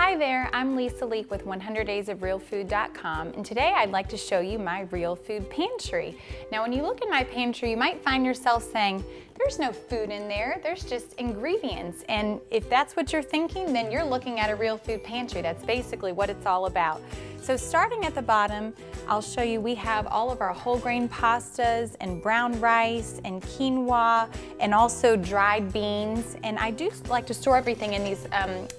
Hi there, I'm Lisa Leek with 100daysofrealfood.com, and today I'd like to show you my real food pantry. Now when you look in my pantry, you might find yourself saying, there's no food in there, there's just ingredients. And if that's what you're thinking, then you're looking at a real food pantry. That's basically what it's all about. So starting at the bottom, I'll show you we have all of our whole grain pastas and brown rice and quinoa and also dried beans. And I do like to store everything in these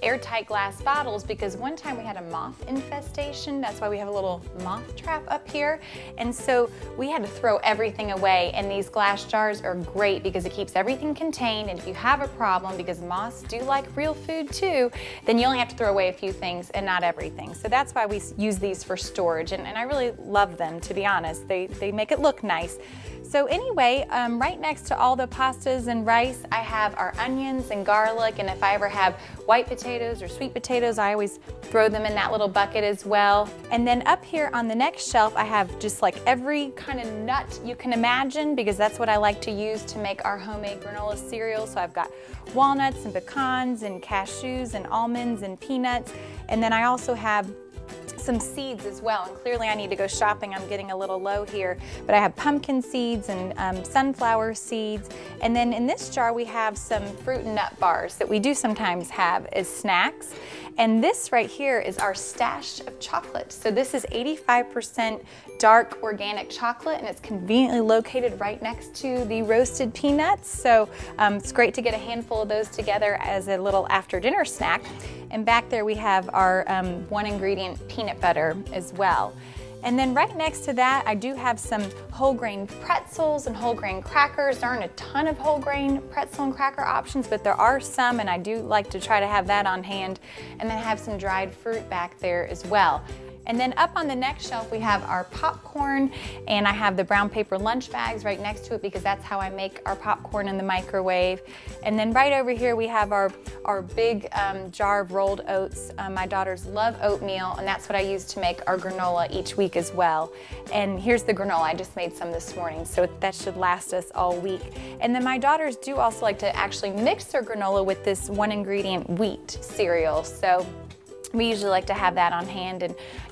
airtight glass bottles because one time we had a moth infestation. That's why we have a little moth trap up here. And so we had to throw everything away, and these glass jars are great because it keeps everything contained. And if you have a problem, because moths do like real food too, then you only have to throw away a few things and not everything. So that's why we use these for storage, and I really love them, to be honest. They make it look nice. So anyway, right next to all the pastas and rice, I have our onions and garlic, and if I ever have white potatoes or sweet potatoes, I always throw them in that little bucket as well. And then up here on the next shelf, I have just like every kind of nut you can imagine, because that's what I like to use to make our homemade granola cereal. So I've got walnuts and pecans and cashews and almonds and peanuts, and then I also have some seeds as well, and clearly I need to go shopping. I'm getting a little low here, but I have pumpkin seeds and sunflower seeds, and then in this jar we have some fruit and nut bars that we do sometimes have as snacks. And this right here is our stash of chocolate. So this is 85% dark organic chocolate, and it's conveniently located right next to the roasted peanuts. So it's great to get a handful of those together as a little after dinner snack. And back there we have our one ingredient peanut butter as well. And then right next to that, I do have some whole grain pretzels and whole grain crackers. There aren't a ton of whole grain pretzel and cracker options, but there are some, and I do like to try to have that on hand. And then I have some dried fruit back there as well. And then up on the next shelf, we have our popcorn, and I have the brown paper lunch bags right next to it because that's how I make our popcorn in the microwave. And then right over here, we have our big jar of rolled oats. My daughters love oatmeal, and that's what I use to make our granola each week as well. And here's the granola. I just made some this morning, so that should last us all week. And then my daughters do also like to actually mix their granola with this one ingredient wheat cereal. So we usually like to have that on hand.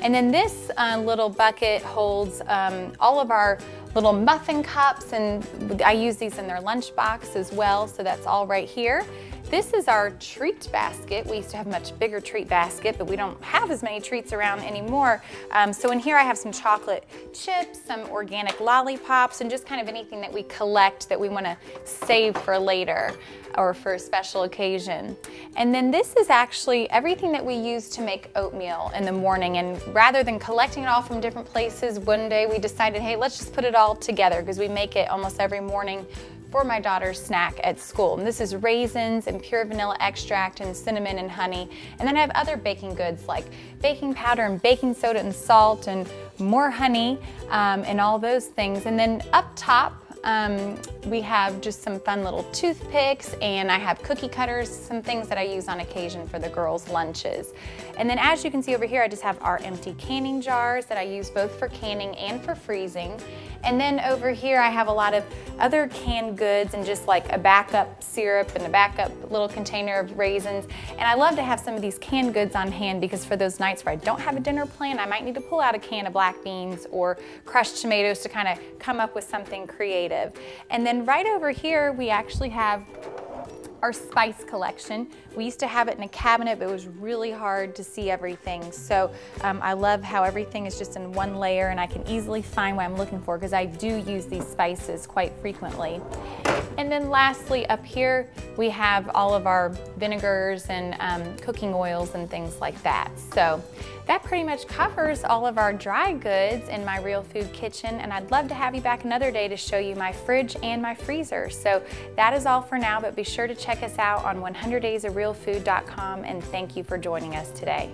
And then this little bucket holds all of our little muffin cups, and I use these in their lunch box as well, so that's all right here. This is our treat basket. We used to have a much bigger treat basket, but we don't have as many treats around anymore. So in here I have some chocolate chips, some organic lollipops, and just kind of anything that we collect that we want to save for later or for a special occasion. And then this is actually everything that we use to make oatmeal in the morning. And rather than collecting it all from different places, one day we decided, hey, let's just put it all together, because we make it almost every morning for my daughter's snack at school. And this is raisins and pure vanilla extract and cinnamon and honey. And then I have other baking goods like baking powder and baking soda and salt and more honey and all those things. And then up top, we have just some fun little toothpicks, and I have cookie cutters, some things that I use on occasion for the girls' lunches. And then as you can see over here, I just have our empty canning jars that I use both for canning and for freezing. And then over here I have a lot of other canned goods and just like a backup syrup and a backup little container of raisins. And I love to have some of these canned goods on hand because for those nights where I don't have a dinner plan, I might need to pull out a can of black beans or crushed tomatoes to kind of come up with something creative. And then right over here we actually have our spice collection. We used to have it in a cabinet, but it was really hard to see everything. So I love how everything is just in one layer, and I can easily find what I'm looking for because I do use these spices quite frequently. And then lastly, up here, we have all of our vinegars and cooking oils and things like that. So that pretty much covers all of our dry goods in my Real Food kitchen, and I'd love to have you back another day to show you my fridge and my freezer. So that is all for now, but be sure to check us out on 100daysofrealfood.com, and thank you for joining us today.